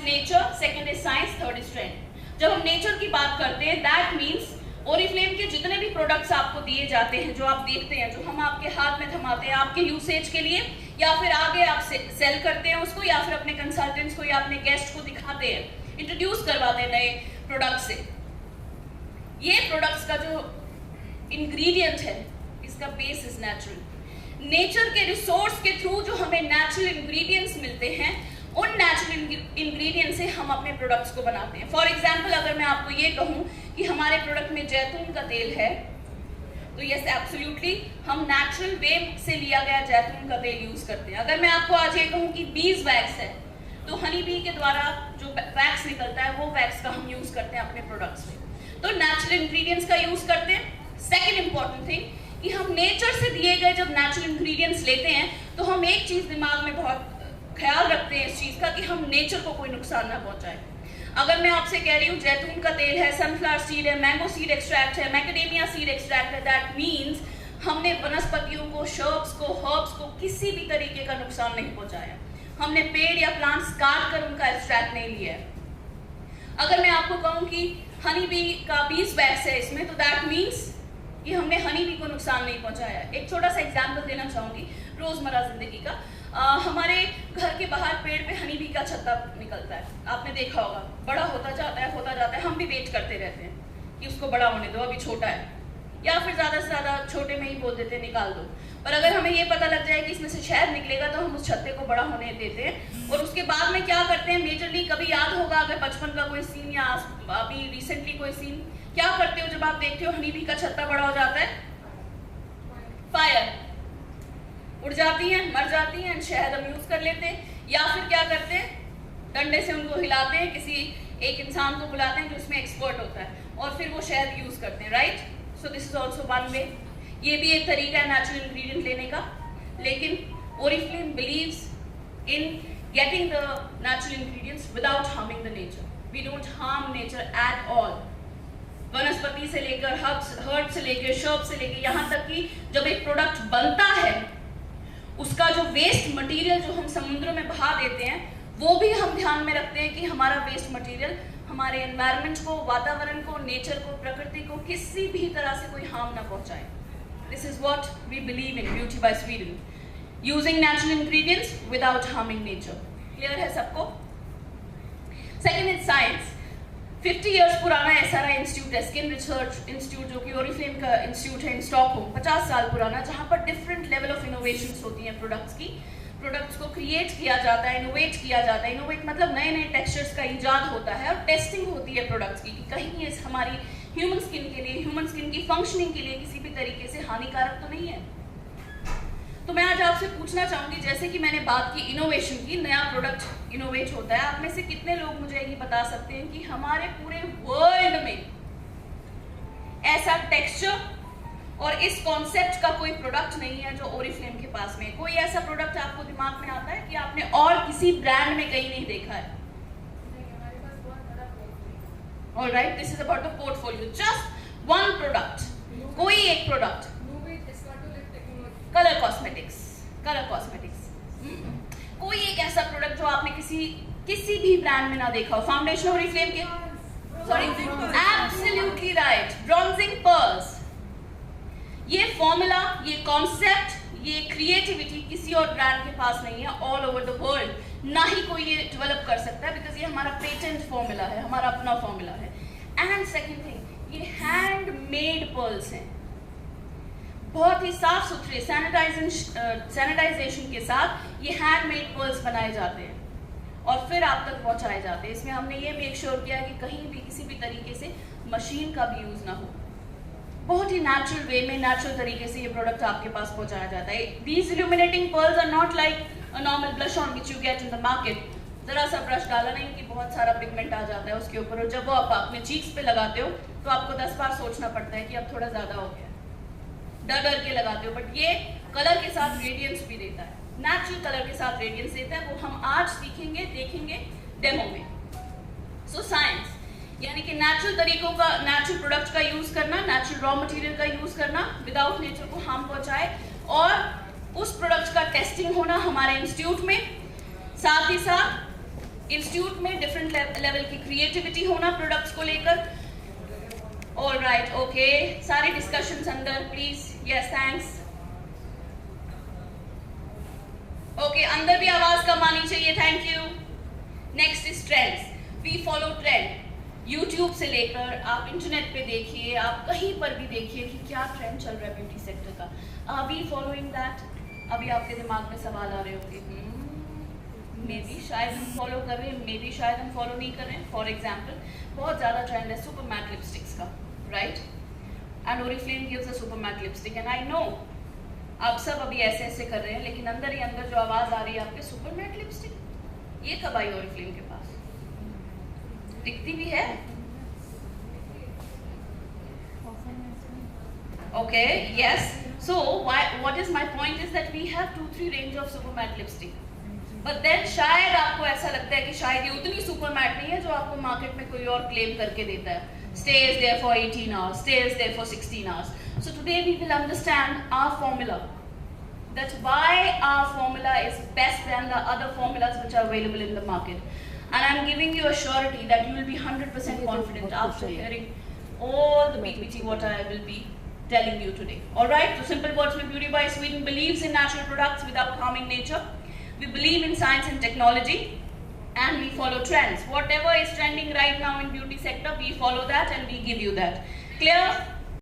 Nature, second is science, third is trend. जब हम nature की बात करते हैं, दैट मीन्स ओरिफ्लेम के जितने भी प्रोडक्ट्स आपको दिए जाते हैं, जो आप देखते हैं, जो हम आपके हाथ में थमाते हैं आपके यूसेज के लिए, या फिर आगे आप सेल करते हैं उसको, या फिर अपने कंसल्टेंट्स को या अपने गेस्ट को दिखाते हैं, इंट्रोड्यूस करवाते हैं नए प्रोडक्ट से। ये प्रोडक्ट्स का जो इंग्रेडिएंट है, इसका बेस इज नेचुरल। नेचर के रिसोर्स के थ्रू जो हमें नेचुरल इंग्रेडिएंट्स मिलते हैं, उन नेचुरल इंग्रेडिएंट से हम अपने प्रोडक्ट्स को बनाते हैं। फॉर एग्जांपल, अगर मैं आपको ये कहूँ कि हमारे प्रोडक्ट में जैतून का तेल है, तो यस एब्सोल्युटली हम नेचुरल वे से लिया गया जैतून का तेल यूज करते हैं। अगर मैं आपको आज ये कहूँ कि बीज वैक्स है, तो हनी बी के द्वारा जो वैक्स निकलता है, वो वैक्स का हम यूज करते हैं अपने प्रोडक्ट्स में। तो नेचुरल इंग्रेडिएंट्स का यूज करते हैं। सेकेंड इंपॉर्टेंट थिंग कि हम नेचर से दिए गए जब नेचुरल इंग्रेडिएंट्स लेते हैं, तो हम एक चीज दिमाग में बहुत ख्याल रखते हैं इस चीज का कि हम नेचर को कोई नुकसान ना पहुंचाए। अगर मैं आपसे कह रही हूँ जैतून का तेल है, सनफ्लावर सीड है, मैंगो सीड एक्सट्रैक्ट है, मैकेडेमिया सीड एक्सट्रैक्ट है, दैट मीन्स हमने वनस्पतियों को, शर्ब्स को, हर्ब्स को किसी भी तरीके का नुकसान नहीं पहुंचाया। हमने पेड़ या प्लांट्स काट कर उनका एक्सट्रैक्ट नहीं लिया है। अगर मैं आपको कहूँ कि हनी बी का बीज वैक्स है इसमें, तो दैट मीन्स कि हमने हनी बी को नुकसान नहीं पहुंचाया। एक छोटा सा एग्जाम्पल देना चाहूंगी रोजमर्रा जिंदगी का। हमारे घर के बाहर पेड़ पे हनी बी का छत्ता निकलता है, आपने देखा होगा, बड़ा होता जाता है, हम भी वेट करते रहते हैं कि उसको बड़ा होने दो, अभी छोटा है, या फिर ज्यादा से ज्यादा छोटे में ही बोल देते हैं निकाल दो। पर अगर हमें ये पता लग जाए कि इसमें से शहद निकलेगा, तो हम उस छत्ते को बड़ा होने देते हैं। और उसके बाद में क्या करते हैं, मेजरली कभी याद होगा अगर बचपन का कोई सीन या अभी रिसेंटली कोई सीन, क्या करते हो जब आप देखते हो हनी बी का छत्ता बड़ा हो जाता है? फायर, उड़ जाती हैं, मर जाती हैं, शहद हम यूज कर लेते हैं। या फिर क्या करते हैं, डंडे से उनको हिलाते हैं, किसी एक इंसान को बुलाते हैं जो इसमें एक्सपर्ट होता है, और फिर वो शहद यूज करते हैं, right? So this is also one way. ये भी एक तरीका है नेचुरल इंग्रेडिएंट लेने का। लेकिन Oriflame believes in getting the natural ingredients without harming the nature. We don't harm nature at all. वनस्पति से लेकर हर्ब से लेकर शर्ब से लेकर यहाँ तक कि जब एक प्रोडक्ट बनता है, उसका जो वेस्ट मटेरियल जो हम समुद्र में बहा देते हैं, वो भी हम ध्यान में रखते हैं कि हमारा वेस्ट मटेरियल हमारे एनवायरनमेंट को, वातावरण को, नेचर को, प्रकृति को किसी भी तरह से कोई हार्म ना पहुंचाए। This is what we believe in beauty by Sweden, using natural ingredients without harming nature. Clear है सबको? Second is science. 50 इयर्स पुराना SRI इंस्टीट्यूट है, स्किन रिसर्च इंस्टीट्यूट, जो कि ओरिफ्लेम का इंस्टीट्यूट है इन स्टॉकहोम, 50 साल पुराना, जहां पर डिफरेंट लेवल ऑफ इनोवेशंस होती हैं प्रोडक्ट्स की। प्रोडक्ट्स को क्रिएट किया जाता है, इनोवेट किया जाता है। इनोवेट मतलब नए नए टेक्सचर्स का ईजाद होता है, और टेस्टिंग होती है प्रोडक्ट्स की कि कहीं ये हमारी ह्यूमन स्किन के लिए, ह्यूमन स्किन की फंक्शनिंग के लिए किसी भी तरीके से हानिकारक तो नहीं है। तो मैं आज आपसे पूछना चाहूंगी, जैसे कि मैंने बात की इनोवेशन की, नया प्रोडक्ट इनोवेट होता है, आप में से कितने लोग मुझे ये बता सकते हैं कि हमारे पूरे वर्ल्ड में ऐसा टेक्सचर और इस कॉन्सेप्ट का कोई प्रोडक्ट नहीं है जो ओरिफ्लेम के पास में? कोई ऐसा प्रोडक्ट आपको दिमाग में आता है कि आपने और किसी ब्रांड में कहीं नहीं देखा है? Alright, this is about the portfolio, just one product, कोई एक product. Colour cosmetics, colour cosmetics, कोई एक ऐसा प्रोडक्ट जो आपने किसी भी ब्रांड में ना देखा हो। फाउंडेशन ओरिफ्लेम के, sorry, absolutely right, bronzing pearls. ये फॉर्मूला, ये कॉन्सेप्ट, ये क्रिएटिविटी किसी और ब्रांड के पास नहीं है ऑल ओवर द वर्ल्ड। ना ही कोई ये डेवलप कर सकता है, बिकॉज ये हमारा पेटेंट फॉर्मूला है, हमारा अपना फॉर्मूला है। एंड सेकेंड थिंग, ये हैंडमेड पर्ल्स हैं, बहुत ही साफ सुथरे सैनिटाइजेशन के साथ ये हैंडमेड पर्ल्स बनाए जाते हैं और फिर आप तक पहुंचाए जाते हैं। इसमें हमने ये मेक श्योर किया कि कहीं भी किसी भी तरीके से मशीन का भी यूज ना हो, बहुत ही नेचुरल वे में, नेचुरल तरीके से ये प्रोडक्ट आपके पास पहुंचाया जाता है। These illuminating pearls are not like a normal blush on which you get in the market. जरा सा ब्रश डाला नहीं कि बहुत सारा पिगमेंट आ जाता है उसके ऊपर, और जब वो आप अपने चीक्स पे लगाते हो तो आपको 10 बार सोचना पड़ता है कि अब थोड़ा ज्यादा हो गया, डर के लगाते हो। बट ये कलर के साथ रेडियंस भी देता है, नेचुरल कलर के साथ रेडियंस देता है, वो हम आज सीखेंगे, देखेंगे डेमो में। सो साइंस यानी कि नेचुरल तरीकों का, नेचुरल प्रोडक्ट का यूज करना, नेचुरल रॉ मटेरियल का यूज करना विदाउट नेचर को हार्म पहुंचाए, और उस प्रोडक्ट का टेस्टिंग होना हमारे इंस्टीट्यूट में। साथ ही साथ इंस्टीट्यूट में डिफरेंट लेवल की क्रिएटिविटी होना प्रोडक्ट्स को लेकर। ऑल राइट, ओके, सारे डिस्कशंस अंदर प्लीज। Yes, thanks. ओके, अंदर भी आवाज कम आनी चाहिए, thank you. Next is trends. We follow trend. YouTube से लेकर आप इंटरनेट पे देखिए, आप कहीं पर भी देखिए कि क्या ट्रेंड चल रहा है ब्यूटी सेक्टर का। Are we following that? अभी आपके दिमाग में सवाल आ रहे होंगे, मे बी शायद हम फॉलो कर रहे हैं, मे बी शायद हम फॉलो नहीं कर रहे हैं। फॉर एग्जाम्पल, बहुत ज़्यादा ट्रेंड है सुपर मैट लिपस्टिक्स का, right? And Oriflame gives a super matte lipstick and I know आप सब अभी ऐसे ऐसे कर रहे हैं, लेकिन अंदर ही अंदर जो आवाज़ आ रही है आपके, सुपर मैट लिपस्टिक ये कब आई ओरिफ्लेम के पास? दिखती भी है। Okay, yes. So what is my point is that we have 2-3 range of super matte lipstick. But then शायद आपको ऐसा लगता है कि शायद ये उतनी super matte नहीं है जो आपको मार्केट में कोई और क्लेम करके देता है। Stays there for 18 hours, stays there for 16 hours. So today we will understand our formula. That's why our formula is best than the other formulas which are available in the market. And I'm giving you a surety that you will be 100% confident after hearing all the PPT what I will be telling you today. Alright, so Simple Words with Beauty by Sweden believes in natural products without harming nature. We believe in science and technology, and we follow trends. Whatever is trending right now in beauty sector, we follow that and we give you that. Clear?